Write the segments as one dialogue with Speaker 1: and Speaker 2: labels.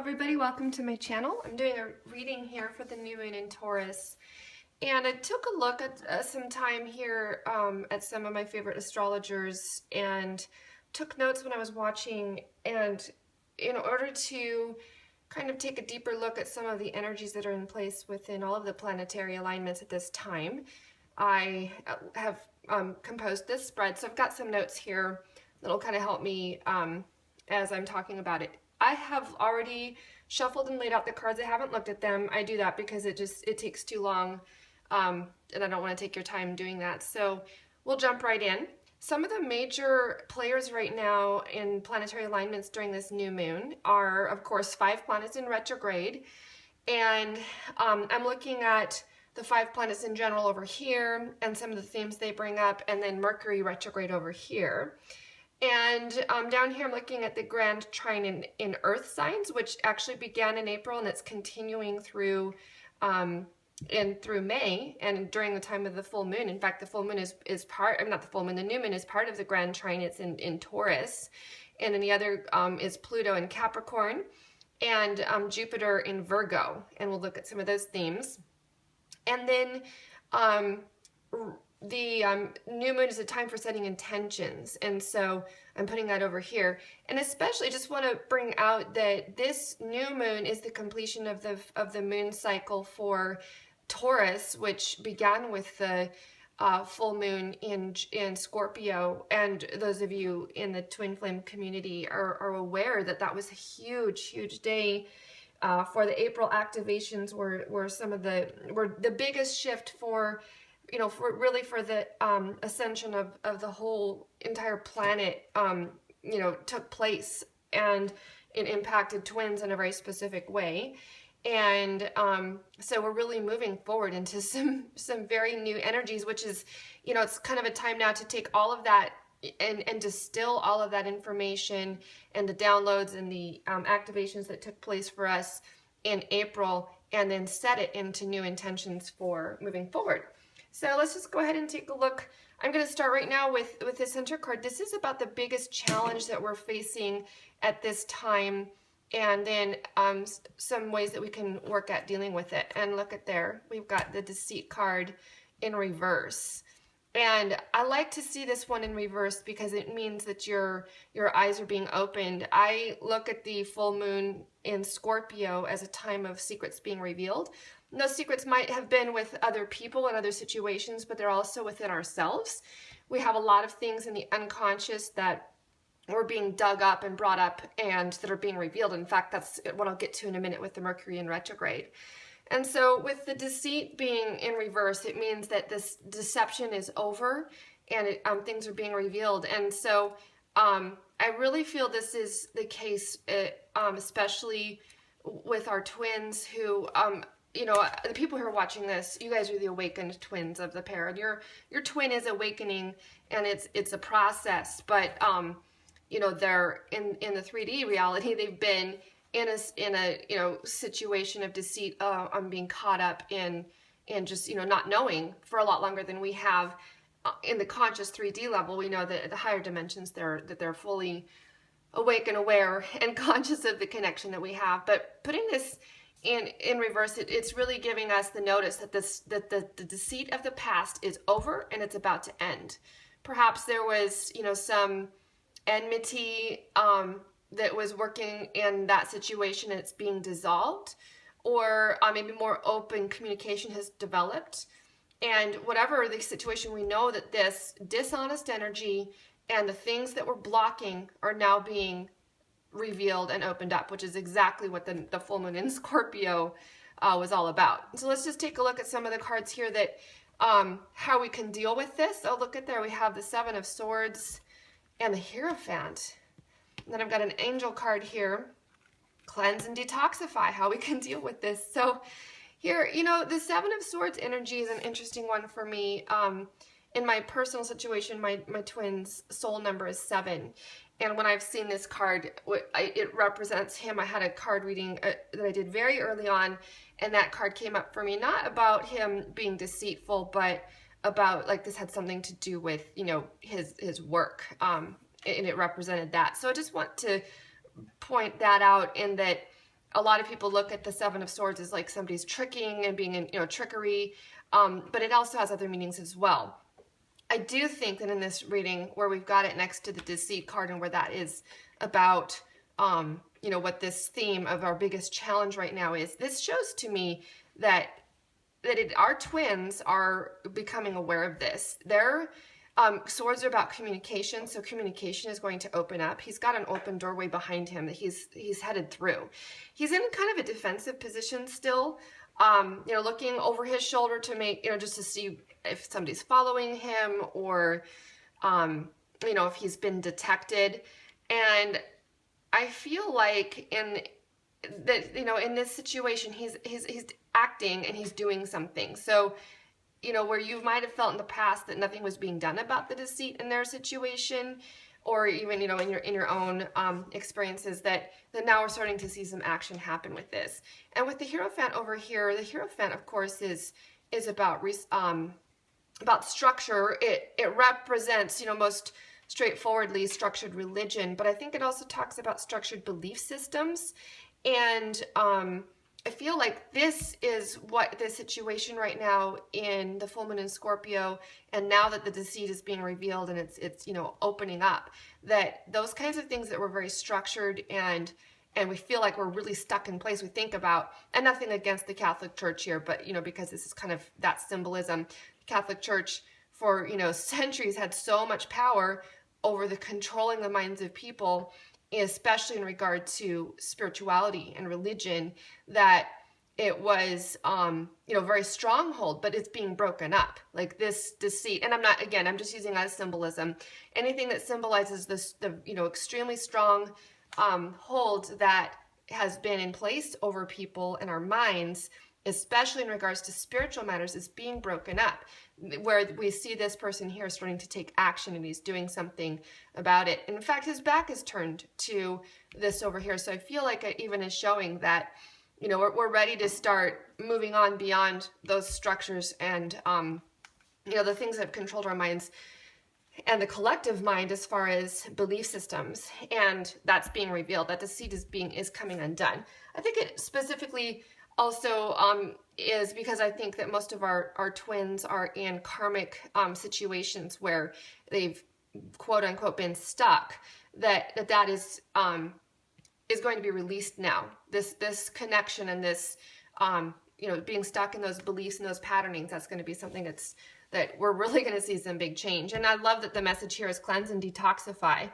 Speaker 1: everybody, welcome to my channel. I'm doing a reading here for the new moon in Taurus, and I took a look at some time here at some of my favorite astrologers and took notes when I was watching, and in order to kind of take a deeper look at some of the energies that are in place within all of the planetary alignments at this time, I have composed this spread. So I've got some notes here that'll kind of help me as I'm talking about it. I have already shuffled and laid out the cards. I haven't looked at them. I do that because it takes too long, and I don't want to take your time doing that. So we'll jump right in. Some of the major players right now in planetary alignments during this new moon are, of course, 5 planets in retrograde. And I'm looking at the 5 planets in general over here and some of the themes they bring up, and then Mercury retrograde over here. And down here I'm looking at the grand trine in earth signs, which actually began in April and it's continuing through through May and during the time of the full moon. In fact, the full moon is part, not the full moon, the new moon is part of the grand trine. It's in Taurus. And then the other is Pluto in Capricorn and Jupiter in Virgo. And we'll look at some of those themes. And then the new moon is a time for setting intentions, and so I'm putting that over here. And especially just want to bring out that this new moon is the completion of the moon cycle for Taurus, which began with the full moon in Scorpio. And those of you in the twin flame community are aware that that was a huge day. For the April activations were the biggest shift for the ascension of the whole entire planet, took place, and it impacted twins in a very specific way. And so we're really moving forward into some very new energies, which is, it's kind of a time now to take all of that and distill all of that information and the downloads and the activations that took place for us in April, and then set it into new intentions for moving forward. So let's just go ahead and take a look. I'm going to start right now with the center card. This is about the biggest challenge that we're facing at this time, and then some ways that we can work at dealing with it. And look at there, we've got the deceit card in reverse. And I like to see this one in reverse because it means that your eyes are being opened. I look at the full moon in Scorpio as a time of secrets being revealed. Those secrets might have been with other people and other situations, but they're also within ourselves. We have a lot of things in the unconscious that are being dug up and brought up and that are being revealed. In fact, that's what I'll get to in a minute with the Mercury in retrograde. And so with the deceit being in reverse, it means that this deception is over and things are being revealed. And so I really feel this is the case, especially with our twins who, the people who are watching this, you guys are the awakened twins of the pair. And your twin is awakening, and it's a process. But, they're in the 3D reality, they've been in a situation of deceit, being caught up in just not knowing for a lot longer than we have in the conscious 3D level. We know that at the higher dimensions they're fully awake and aware and conscious of the connection that we have. But putting this in reverse, it's really giving us the notice that the deceit of the past is over and it's about to end. Perhaps there was some enmity that was working in that situation and it's being dissolved, or maybe more open communication has developed. And whatever the situation, we know that this dishonest energy and the things that were blocking are now being revealed and opened up, which is exactly what the full moon in Scorpio was all about. So let's just take a look at some of the cards here that how we can deal with this. Oh, look at there, we have the 7 of Swords and the Hierophant. And then I've got an angel card here, cleanse and detoxify, how we can deal with this. So here, the 7 of Swords energy is an interesting one for me. In my personal situation, my twin's soul number is 7. And when I've seen this card, it represents him. I had a card reading that I did very early on, and that card came up for me, not about him being deceitful, but about, like, this had something to do with, his work. And it represented that. So I just want to point that out, in that a lot of people look at the Seven of Swords as like somebody's tricking and being in, trickery, but it also has other meanings as well. I do think that in this reading, where we've got it next to the deceit card and where that is about, what this theme of our biggest challenge right now is, this shows to me that our twins are becoming aware of this. Their swords are about communication, so communication is going to open up. He's got an open doorway behind him that he's headed through. He's in kind of a defensive position still, looking over his shoulder to make, just to see if somebody's following him or, if he's been detected. And I feel like in this situation, he's acting and he's doing something. So, where you might have felt in the past that nothing was being done about the deceit in their situation, or even, in your own experiences, that now we're starting to see some action happen with this. And with the Hierophant over here, the Hierophant, of course, is about structure. It represents, most straightforwardly structured religion, but I think it also talks about structured belief systems. And I feel like this is what the situation right now in the full moon in Scorpio, and now that the deceit is being revealed and it's opening up, that those kinds of things that were very structured and we feel like we're really stuck in place, we think about, and nothing against the Catholic Church here, but because this is kind of that symbolism. The Catholic Church for centuries had so much power over the controlling the minds of people, especially in regard to spirituality and religion, that it was, very stronghold, but it's being broken up. Like this deceit, and I'm just using that as symbolism. Anything that symbolizes the extremely strong hold that has been in place over people and our minds, especially in regards to spiritual matters, is being broken up, where we see this person here starting to take action and he's doing something about it. And in fact, his back is turned to this over here. So I feel like it even is showing that, we're ready to start moving on beyond those structures and, the things that have controlled our minds and the collective mind as far as belief systems. And that's being revealed, that deceit is coming undone. I think it specifically also is because I think that most of our twins are in karmic situations where they've quote unquote been stuck, that is going to be released now. This connection and this being stuck in those beliefs and those patternings, that's going to be something that we're really going to see some big change. And I love that the message here is cleanse and detoxify.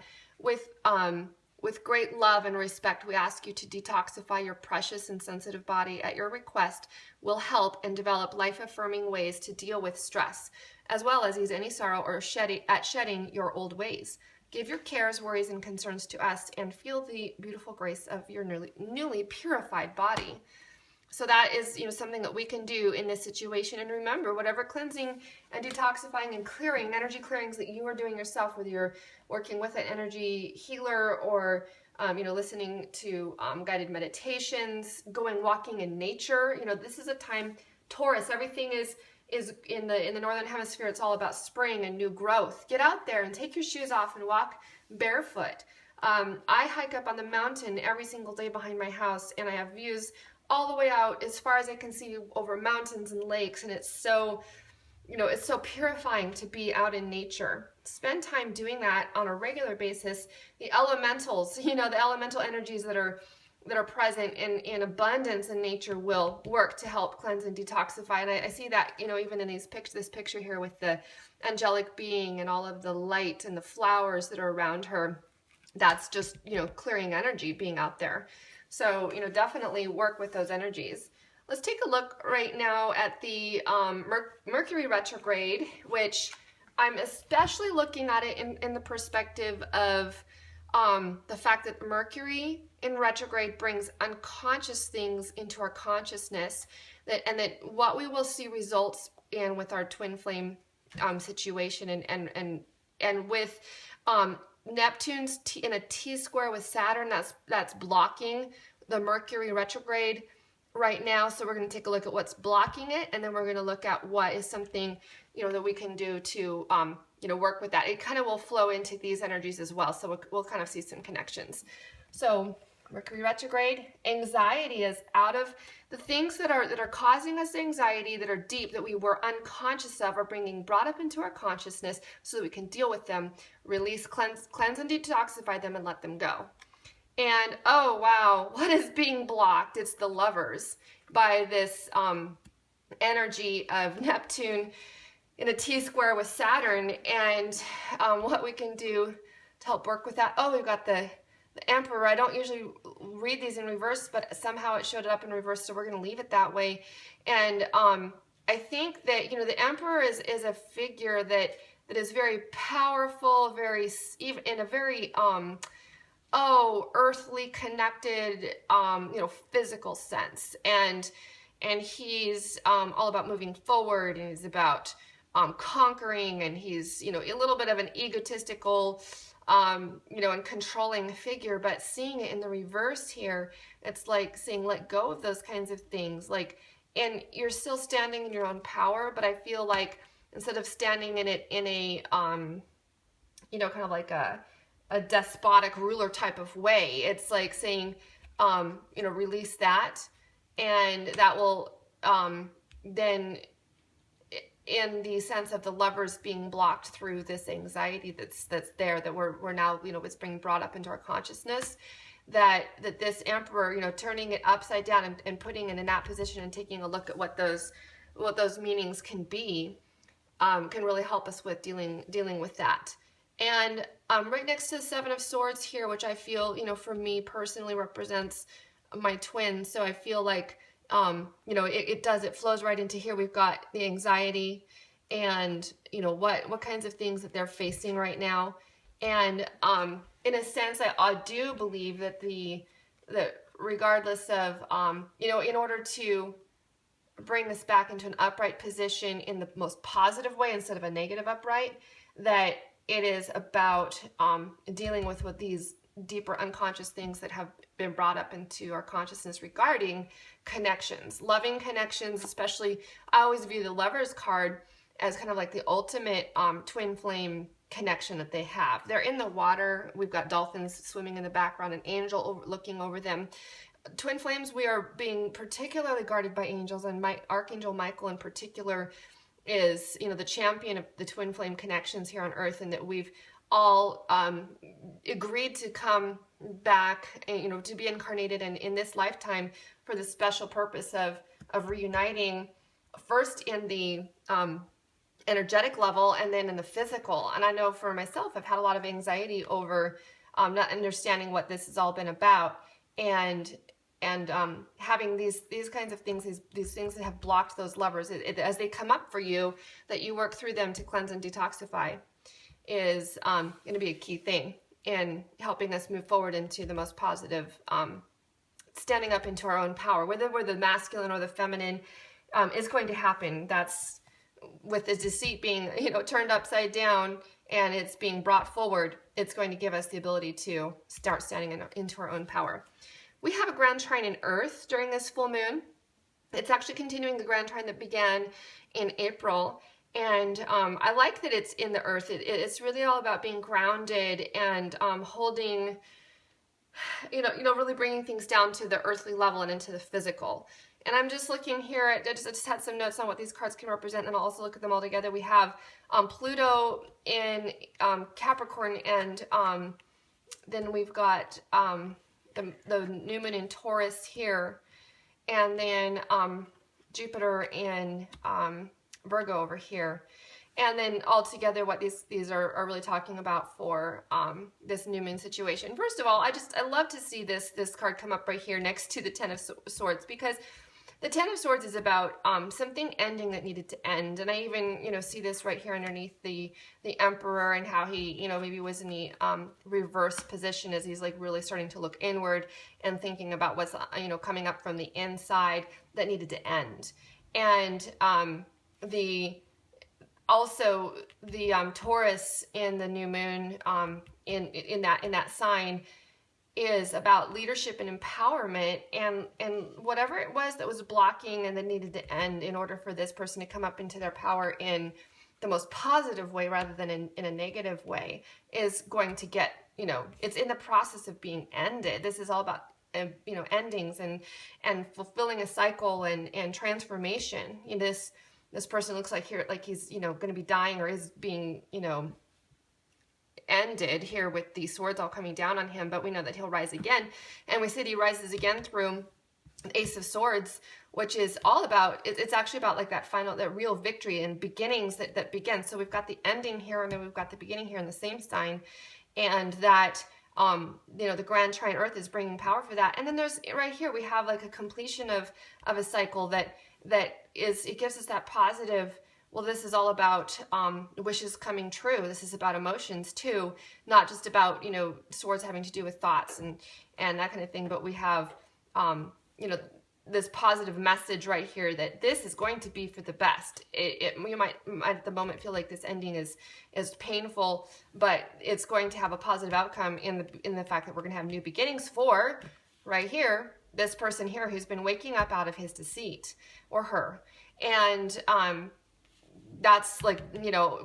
Speaker 1: With great love and respect, we ask you to detoxify your precious and sensitive body at your request. Will help and develop life-affirming ways to deal with stress, as well as ease any sorrow or shedding your old ways. Give your cares, worries, and concerns to us and feel the beautiful grace of your newly purified body. So that is, something that we can do in this situation. And remember, whatever cleansing and detoxifying and clearing, energy clearings that you are doing yourself, whether you're working with an energy healer or, listening to guided meditations, walking in nature. This is a time, Taurus, everything is in the northern hemisphere. It's all about spring and new growth. Get out there and take your shoes off and walk barefoot. I hike up on the mountain every single day behind my house, and I have views all the way out as far as I can see over mountains and lakes, and it's so purifying to be out in nature. Spend time doing that on a regular basis. The elementals, the elemental energies that are present in abundance in nature will work to help cleanse and detoxify. And I see that, even in this picture here with the angelic being and all of the light and the flowers that are around her. That's just, clearing energy being out there. So, definitely work with those energies. Let's take a look right now at the Mercury retrograde, which I'm especially looking at it in the perspective of the fact that Mercury in retrograde brings unconscious things into our consciousness, and that what we will see results in with our twin flame situation and with Neptune's in a T-square with Saturn, that's blocking the Mercury retrograde right now. So we're going to take a look at what's blocking it, and then we're going to look at what is something, that we can do to, work with that. It kind of will flow into these energies as well. So we'll kind of see some connections. So Mercury retrograde, anxiety is out of the things that are causing us anxiety, that are deep, that we were unconscious of, are brought up into our consciousness so that we can deal with them, release, cleanse and detoxify them, and let them go. And oh wow, what is being blocked? It's the Lovers by this energy of Neptune in a T-square with Saturn, and what we can do to help work with that. Oh, we've got the Emperor. I don't usually read these in reverse, but somehow it showed up in reverse, so we're going to leave it that way. And I think that, you know, the Emperor is a figure that is very powerful, very, even in a very earthly connected, you know, physical sense. And he's all about moving forward, and he's about conquering, and he's, you know, a little bit of an egotistical, you know, and controlling figure. But seeing it in the reverse here, it's like saying let go of those kinds of things. Like, and you're still standing in your own power, but I feel like instead of standing in it in a, you know, kind of like a despotic ruler type of way, it's like saying, you know, release that, and that will then, in the sense of the Lovers being blocked through this anxiety that's there, that we're now, you know, it's being brought up into our consciousness, that this Emperor, you know, turning it upside down and putting it in that position and taking a look at what those meanings can be, can really help us with dealing with that. And right next to the Seven of Swords here, which I feel, you know, for me personally represents my twin. So I feel like, you know, it flows right into here. We've got the anxiety and, you know, what kinds of things that they're facing right now. And in a sense, I do believe that that regardless of, you know, in order to bring this back into an upright position in the most positive way instead of a negative upright, that it is about dealing with what these deeper unconscious things that have been brought up into our consciousness regarding connections, loving connections. Especially, I always view the Lovers card as kind of like the ultimate twin flame connection that they have. They're in the water. We've got dolphins swimming in the background, an angel looking over them. Twin flames, we are being particularly guarded by angels, and Archangel Michael in particular is, you know, the champion of the twin flame connections here on Earth, and that we've all agreed to come back, you know, to be incarnated in this lifetime for the special purpose of reuniting, first in the energetic level and then in the physical. And I know for myself, I've had a lot of anxiety over not understanding what this has all been about, and having these kinds of things, these things that have blocked those Lovers, as they come up for you, that you work through them to cleanse and detoxify, is going to be a key thing in helping us move forward into the most positive, standing up into our own power. Whether we're the masculine or the feminine, is going to happen. That's with the deceit being, you know, turned upside down and it's being brought forward. It's going to give us the ability to start standing into our own power. We have a grand trine in Earth during this full moon. It's actually continuing the grand trine that began in April. And I like that it's in the Earth. It's really all about being grounded and holding, you know, really bringing things down to the earthly level and into the physical. And I'm just looking here at, I just had some notes on what these cards can represent, and I'll also look at them all together. We have Pluto in Capricorn, and then we've got the new moon in Taurus here, and then Jupiter in Virgo over here. And then all together, what these are really talking about for this new moon situation. First of all, I love to see this card come up right here next to the Ten of Swords, because the Ten of Swords is about something ending that needed to end. And I even, you know, see this right here underneath the Emperor, and how he, you know, maybe was in the reverse position as he's like really starting to look inward and thinking about what's, you know, coming up from the inside that needed to end. And also the Taurus in the new moon in that sign is about leadership and empowerment, and whatever it was that was blocking and that needed to end in order for this person to come up into their power in the most positive way rather than in a negative way, is going to get, you know, it's in the process of being ended. This is all about endings and fulfilling a cycle and transformation. This person looks like here, like he's, going to be dying or is being, ended here with these swords all coming down on him, but we know that he'll rise again. And we said he rises again through the Ace of Swords, which is all about, it's actually about like that real victory and beginnings that begin. So we've got the ending here, and then we've got the beginning here in the same sign, and that, the grand trine earth is bringing power for that. And then there's right here, we have like a completion of a cycle that it gives us that positive, well, this is all about wishes coming true. This is about emotions too, not just about, swords having to do with thoughts and that kind of thing, but we have, this positive message right here that this is going to be for the best. You might at the moment feel like this ending is painful, but it's going to have a positive outcome in the fact that we're going to have new beginnings for, right here, this person here who's been waking up out of his deceit, or her. And that's like,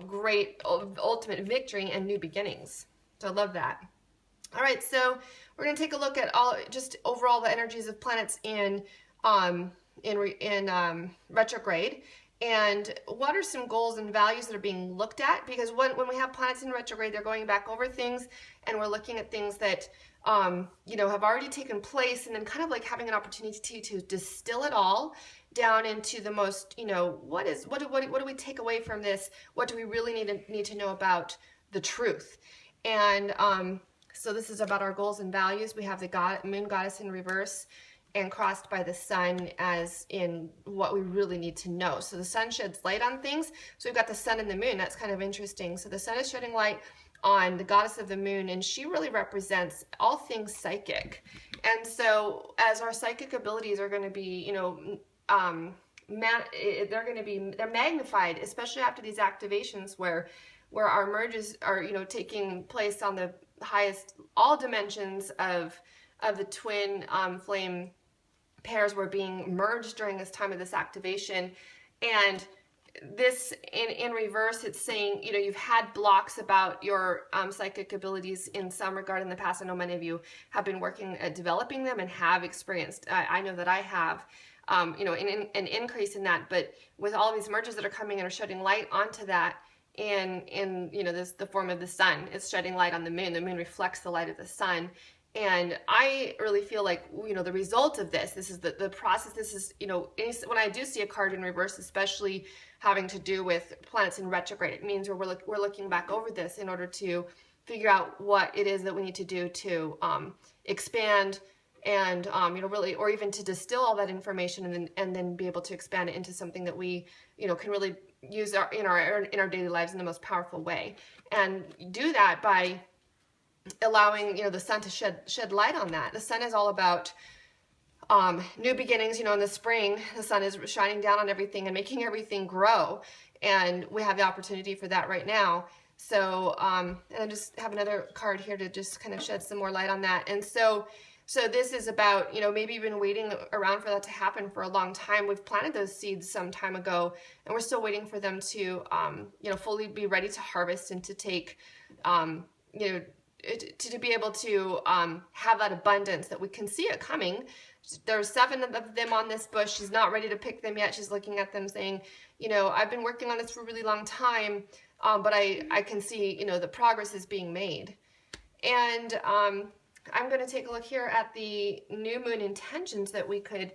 Speaker 1: great ultimate victory and new beginnings. So I love that. All right, so we're going to take a look at just overall the energies of planets in retrograde, and what are some goals and values that are being looked at, because when we have planets in retrograde, they're going back over things, and we're looking at things that have already taken place, and then kind of like having an opportunity to distill it all down into the most, what do we take away from this? What do we really need to know about the truth? And so this is about our goals and values. We have the moon goddess in reverse and crossed by the sun as in what we really need to know. So the sun sheds light on things. So we've got the sun and the moon. That's kind of interesting. So the sun is shedding light on the goddess of the moon, and she really represents all things psychic. And so as our psychic abilities are going to be, they're magnified, especially after these activations where our merges are, taking place on the highest, all dimensions of the twin flame pairs were being merged during this time of this activation. And this in reverse, it's saying, you've had blocks about your psychic abilities in some regard in the past. I know many of you have been working at developing them and have experienced, I know that I have, an increase in that. But with all these merges that are coming and are shedding light onto that, in the form of the sun, it's shedding light on the moon. The moon reflects the light of the sun. And I really feel like, the result of this is the process. This is, when I do see a card in reverse, especially having to do with planets in retrograde, it means we're looking back over this in order to figure out what it is that we need to do to expand and, really, or even to distill all that information and then be able to expand it into something that we, can really use in our daily lives in the most powerful way. And do that by allowing, the sun to shed light on that. The sun is all about new beginnings. In the spring, the sun is shining down on everything and making everything grow. And we have the opportunity for that right now. So, and I just have another card here to just kind of shed some more light on that. And so this is about, maybe you've been waiting around for that to happen for a long time. We've planted those seeds some time ago, and we're still waiting for them to, fully be ready to harvest and to take, to be able to have that abundance that we can see it coming. There's 7 of them on this bush. She's not ready to pick them yet. She's looking at them saying, I've been working on this for a really long time, but I can see, the progress is being made. And I'm going to take a look here at the new moon intentions that we could,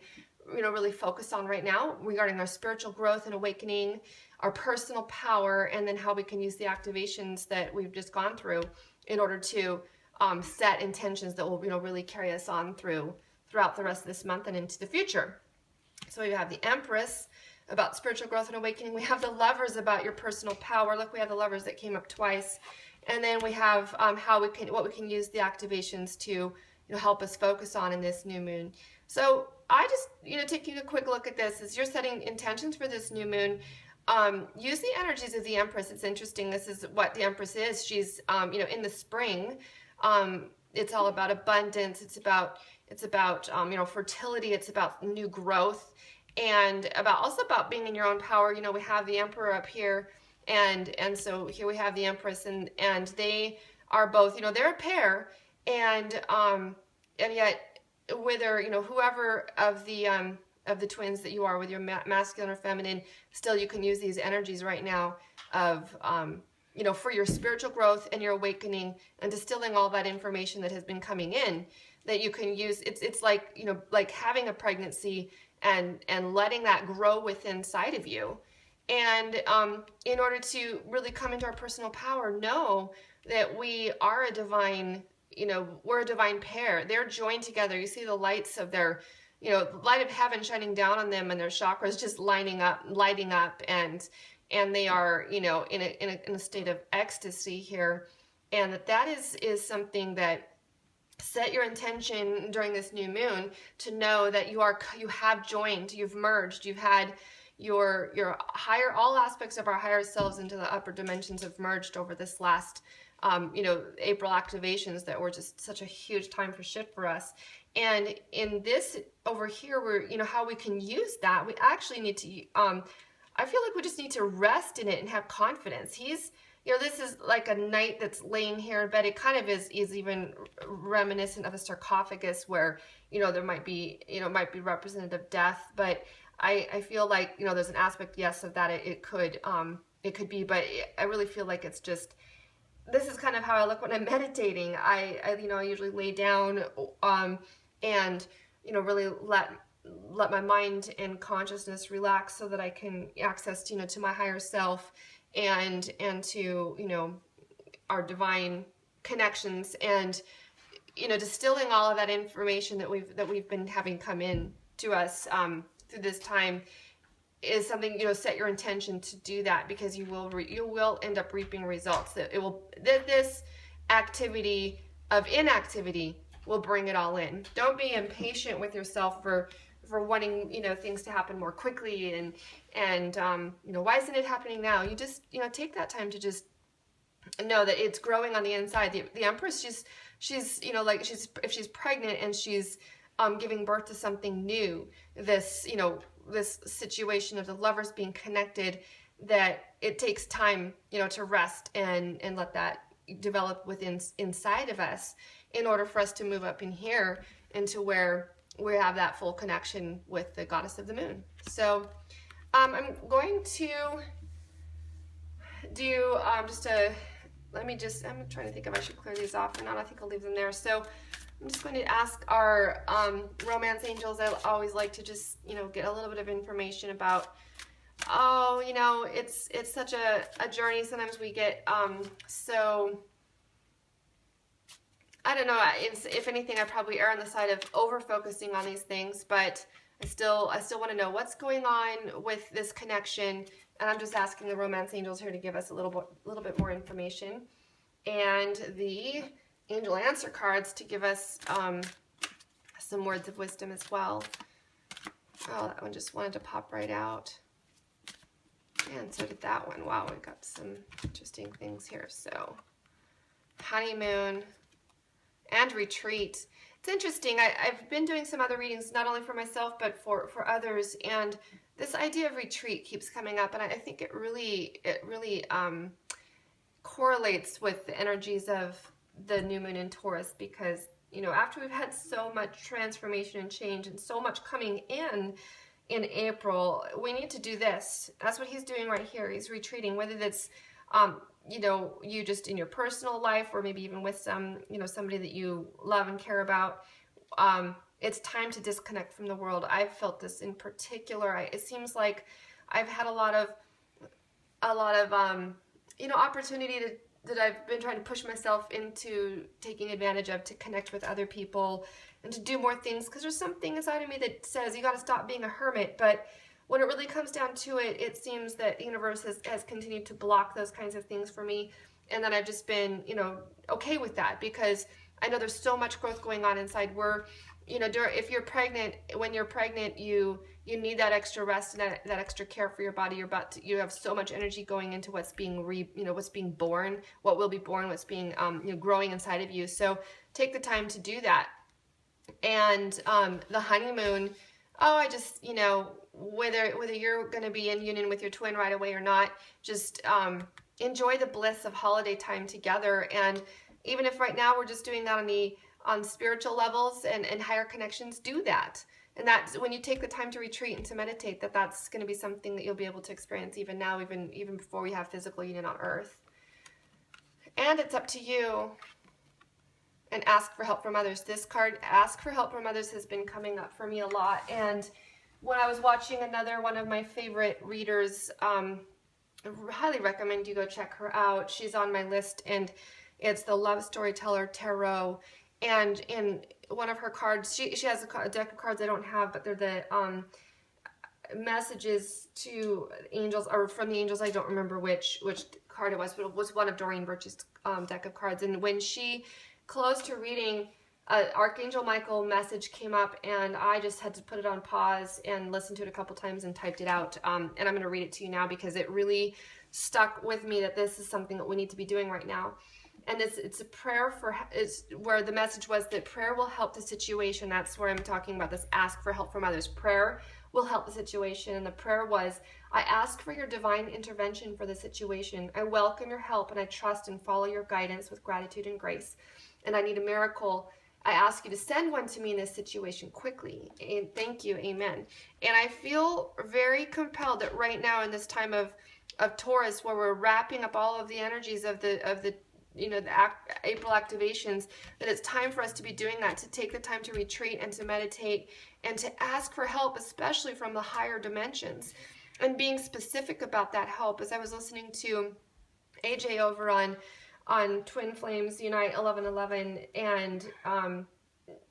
Speaker 1: really focus on right now regarding our spiritual growth and awakening, our personal power, and then how we can use the activations that we've just gone through in order to set intentions that will, really carry us on throughout the rest of this month and into the future. So we have the Empress about spiritual growth and awakening. We have the Lovers about your personal power. Look, we have the Lovers that came up twice. And then we have what we can use the activations to, help us focus on in this new moon. So I just, taking a quick look at this, as you're setting intentions for this new moon, use the energies of the Empress. It's interesting. This is what the Empress is. She's, in the spring, it's all about abundance. It's about, fertility. It's about new growth, and also about being in your own power. We have the Emperor up here, and so here we have the Empress, and they are both, they're a pair, and yet whether, you know, whoever of the twins that you are, with your masculine or feminine, still you can use these energies right now of, you know, for your spiritual growth and your awakening, and distilling all that information that has been coming in that you can use. It's like, you know, like having a pregnancy and letting that grow within inside of you. And in order to really come into our personal power, know that we are a divine, you know, we're a divine pair. They're joined together. You see the lights of their, you know, the light of heaven shining down on them, and their chakras just lighting up, and they are, you know, in a state of ecstasy here. And that is something that, set your intention during this new moon to know that you have joined, you've merged, you've had your higher, all aspects of our higher selves into the upper dimensions have merged over this last you know, April activations that were just such a huge time for shift for us. And in this over here, we're, you know, how we can use that, we actually need to I feel like we just need to rest in it and have confidence. You know, this is like a knight that's laying here in bed. It kind of is even reminiscent of a sarcophagus where, you know, there might be, you know, might be representative of death. But I feel like, you know, there's an aspect, yes, of that. It could be, but I really feel like it's just, this is kind of how I look when I'm meditating. I you know, I usually lay down and, you know, really let my mind and consciousness relax so that I can access, you know, to my higher self and to, you know, our divine connections, and, you know, distilling all of that information that we've been having come in to us through this time is something, you know, set your intention to do that, because you will end up reaping results. That this activity of inactivity will bring it all in. Don't be impatient with yourself for wanting, you know, things to happen more quickly and you know, why isn't it happening now? You just, you know, take that time to just know that it's growing on the inside. The Empress, she's you know, like if she's pregnant and she's giving birth to something new, this, you know, this situation of the lovers being connected, that it takes time, you know, to rest and let that develop inside of us in order for us to move up in here into where we have that full connection with the goddess of the moon. So I'm going to do I'm trying to think if I should clear these off or not. I think I'll leave them there. So I'm just going to ask our romance angels. I always like to just, you know, get a little bit of information about, oh, you know, it's such a journey. Sometimes we get so, I don't know, if anything, I probably err on the side of over-focusing on these things, but I still want to know what's going on with this connection, and I'm just asking the romance angels here to give us a little bit more information, and the angel answer cards to give us some words of wisdom as well. Oh, that one just wanted to pop right out, and so did that one. Wow, we got some interesting things here. So, honeymoon and retreat. It's interesting. I've been doing some other readings, not only for myself, but for others. And this idea of retreat keeps coming up. And I think it really correlates with the energies of the new moon in Taurus, because, you know, after we've had so much transformation and change and so much coming in April, we need to do this. That's what he's doing right here. He's retreating, whether that's you know, you just in your personal life, or maybe even with somebody that you love and care about. It's time to disconnect from the world. I've felt this in particular. It seems like I've had a lot of you know, opportunity that I've been trying to push myself into taking advantage of, to connect with other people and to do more things, because there's something inside of me that says you got to stop being a hermit. But when it really comes down to it, it seems that the universe has continued to block those kinds of things for me. And then I've just been, you know, okay with that, because I know there's so much growth going on inside. You know, if you're pregnant, when you're pregnant, you need that extra rest and that extra care for your body. You have so much energy going into what's being what's being born, what will be born, what's being you know, growing inside of you. So take the time to do that. And the honeymoon, I just, you know, whether you're going to be in union with your twin right away or not, just enjoy the bliss of holiday time together. And even if right now we're just doing that on spiritual levels and higher connections, do that. And that's when you take the time to retreat and to meditate, that's going to be something that you'll be able to experience even now, even before we have physical union on Earth. And it's up to you. And ask for help from others. This card, ask for help from others, has been coming up for me a lot. And when I was watching another one of my favorite readers, I highly recommend you go check her out. She's on my list, and it's the Love Storyteller Tarot. And in one of her cards, she has a deck of cards I don't have, but they're the messages to angels, or from the angels. I don't remember which card it was, but it was one of Doreen Birch's deck of cards. And when she closed her reading, Archangel Michael message came up, and I just had to put it on pause and listen to it a couple times and typed it out. And I'm going to read it to you now because it really stuck with me that this is something that we need to be doing right now. And it's a prayer where the message was that prayer will help the situation. That's where I'm talking about this, ask for help from others. Prayer will help the situation. And the prayer was, I ask for your divine intervention for the situation. I welcome your help, and I trust and follow your guidance with gratitude and grace. And I need a miracle. I ask you to send one to me in this situation quickly. And thank you. Amen. And I feel very compelled that right now in this time of Taurus, where we're wrapping up all of the energies of the April activations, that it's time for us to be doing that, to take the time to retreat and to meditate and to ask for help, especially from the higher dimensions, and being specific about that help. As I was listening to AJ over on Twin Flames Unite 1111, and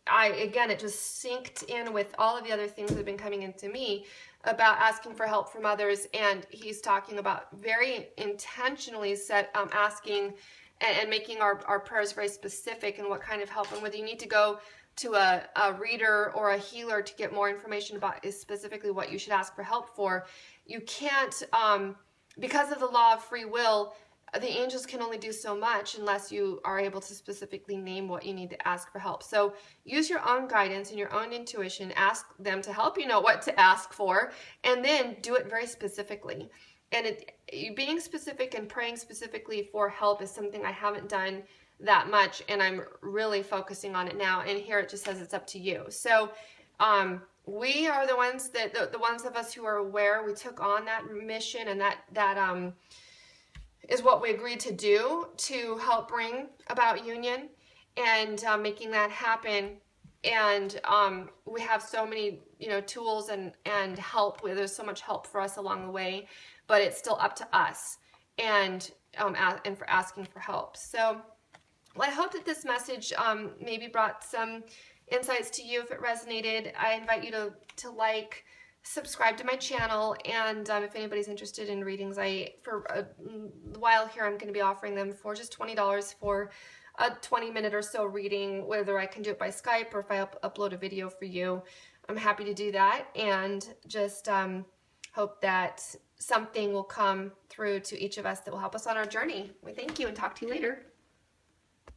Speaker 1: it just synced in with all of the other things that have been coming into me about asking for help from others. And he's talking about very intentionally asking and making our prayers very specific and what kind of help, and whether you need to go to a reader or a healer to get more information about is specifically what you should ask for help for. You can't, because of the law of free will, the angels can only do so much unless you are able to specifically name what you need to ask for help. So use your own guidance and your own intuition. Ask them to help you know what to ask for, and then do it very specifically. And being specific and praying specifically for help is something I haven't done that much, and I'm really focusing on it now. And here it just says it's up to you. So we are the ones that the ones of us who are aware. We took on that mission, and that is what we agreed to do to help bring about union and making that happen. And we have so many tools and help. There's so much help for us along the way, but it's still up to us and for asking for help. So I hope that this message maybe brought some insights to you. If it resonated, I invite you to like, subscribe to my channel, and if anybody's interested in readings, for a while here I'm going to be offering them for just $20 for a 20-minute or so reading, whether I can do it by Skype or if I upload a video for you. I'm happy to do that, and just hope that something will come through to each of us that will help us on our journey. We thank you and talk to you later.